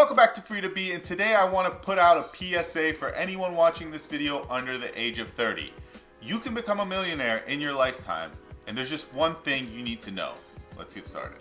Welcome back to Free to Be, and today I want to put out a PSA for anyone watching this video under the age of 30. You can become a millionaire in your lifetime, and there's just one thing you need to know. Let's get started.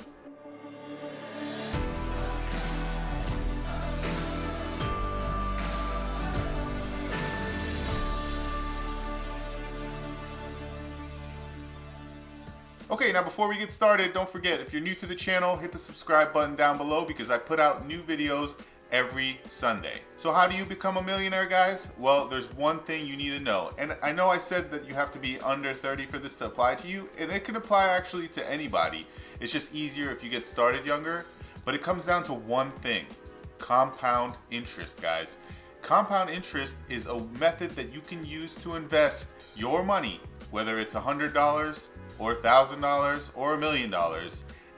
Okay, now before we get started, don't forget, if you're new to the channel, hit the subscribe button down below because I put out new videos every Sunday. So how do you become a millionaire, guys? Well, there's one thing you need to know. And I know I said that you have to be under 30 for this to apply to you, and it can apply actually to anybody. It's just easier if you get started younger, but it comes down to one thing: compound interest, guys. Compound interest is a method that you can use to invest your money, whether it's $100 or $1,000 or $1 million,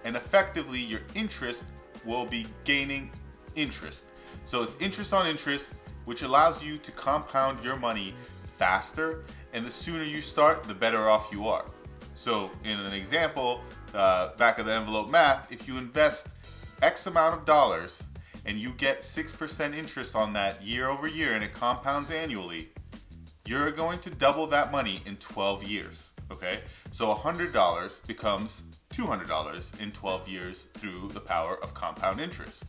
and effectively your interest will be gaining interest. So it's interest on interest, which allows you to compound your money faster, and the sooner you start, the better off you are. So in an example, back of the envelope math, if you invest X amount of dollars and you get 6% interest on that year over year, and it compounds annually, you're going to double that money in 12 years. Okay, so $100 becomes $200 in 12 years through the power of compound interest.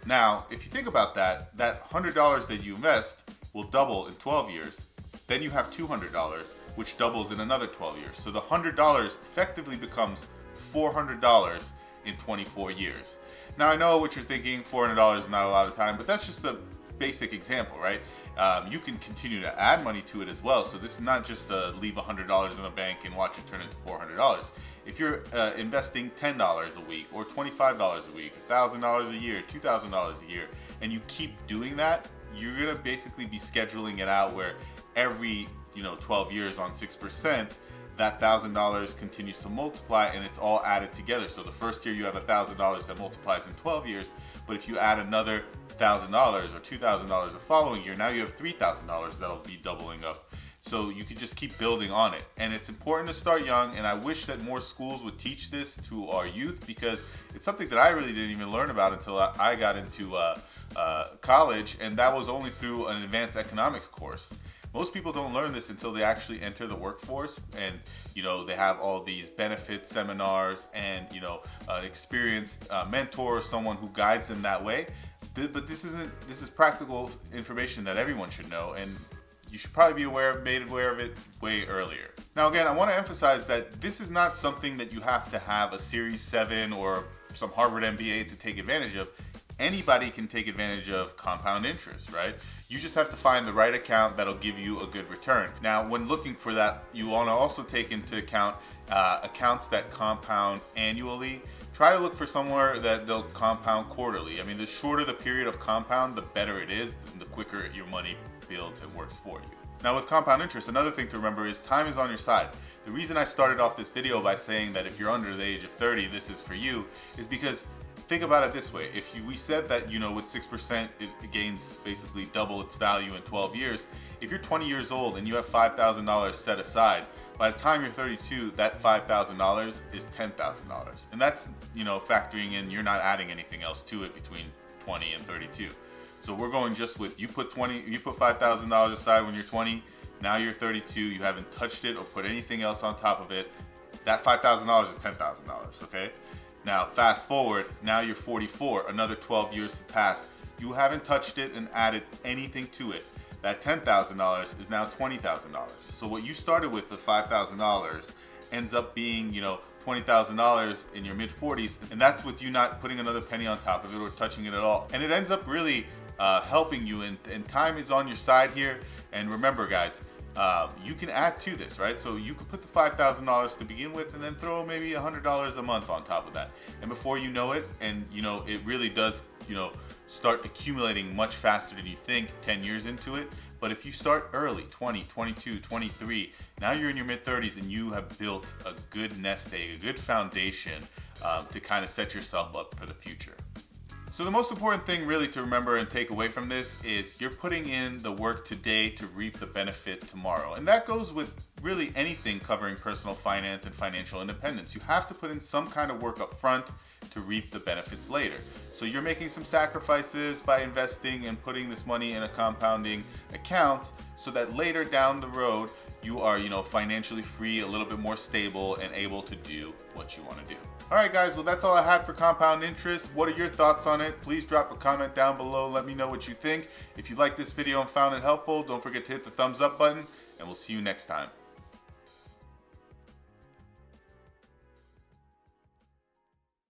Now, if you think about that, that $100 that you invest will double in 12 years. Then you have $200, which doubles in another 12 years. So the $100 effectively becomes $400 in 24 years. Now, I know what you're thinking, $400 is not a lot of time, but that's just a basic example, right? You can continue to add money to it as well. So this is not just leave $100 in a bank and watch it turn into $400. If you're investing $10 a week or $25 a week, $1,000 a year, $2,000 a year, and you keep doing that, you're gonna basically be scheduling it out where every 12 years on 6%, that $1,000 continues to multiply, and it's all added together. So the first year you have $1,000 that multiplies in 12 years, but if you add another $1,000 or $2,000 the following year, now you have $3,000 that'll be doubling up. So you can just keep building on it. And it's important to start young, and I wish that more schools would teach this to our youth, because it's something that I really didn't even learn about until I got into college, and that was only through an advanced economics course. Most people don't learn this until they actually enter the workforce, and they have all these benefit seminars and an experienced mentor or someone who guides them that way. But this is practical information that everyone should know, and you should probably be made aware of it way earlier. Now again, I want to emphasize that this is not something that you have to have a Series 7 or some Harvard MBA to take advantage of. Anybody can take advantage of compound interest, right? You just have to find the right account that'll give you a good return. Now, when looking for that, you want to also take into account accounts that compound annually. Try to look for somewhere that they'll compound quarterly. I mean, the shorter the period of compound, the better it is, the quicker your money builds and works for you. Now with compound interest, another thing to remember is time is on your side. The reason I started off this video by saying that if you're under the age of 30, this is for you, is because think about it this way. If we said that, with 6%, it gains basically double its value in 12 years. If you're 20 years old and you have $5,000 set aside, by the time you're 32, that $5,000 is $10,000. And that's, factoring in, you're not adding anything else to it between 20 and 32. So we're going just with, you put $5,000 aside when you're 20, now you're 32, you haven't touched it or put anything else on top of it. That $5,000 is $10,000, okay? Now fast forward, now you're 44, another 12 years passed. You haven't touched it and added anything to it. That $10,000 is now $20,000. So what you started with, the $5,000, ends up being, $20,000 in your mid 40s, and that's with you not putting another penny on top of it or touching it at all. And it ends up really helping you, and time is on your side here. And remember, guys, you can add to this, right? So you could put the $5,000 to begin with, and then throw maybe $100 a month on top of that. And before you know it, and it really does, start accumulating much faster than you think 10 years into it. But if you start early, 20, 22, 23, now you're in your mid 30s and you have built a good nest egg, a good foundation to kind of set yourself up for the future. So the most important thing really to remember and take away from this is you're putting in the work today to reap the benefit tomorrow. And that goes with really anything covering personal finance and financial independence. You have to put in some kind of work up front to reap the benefits later. So you're making some sacrifices by investing and putting this money in a compounding account so that later down the road you are, financially free, a little bit more stable, and able to do what you want to do. All right, guys, well, that's all I had for compound interest. What are your thoughts on it? Please drop a comment down below. Let me know what you think. If you like this video and found it helpful, don't forget to hit the thumbs up button, and we'll see you next time.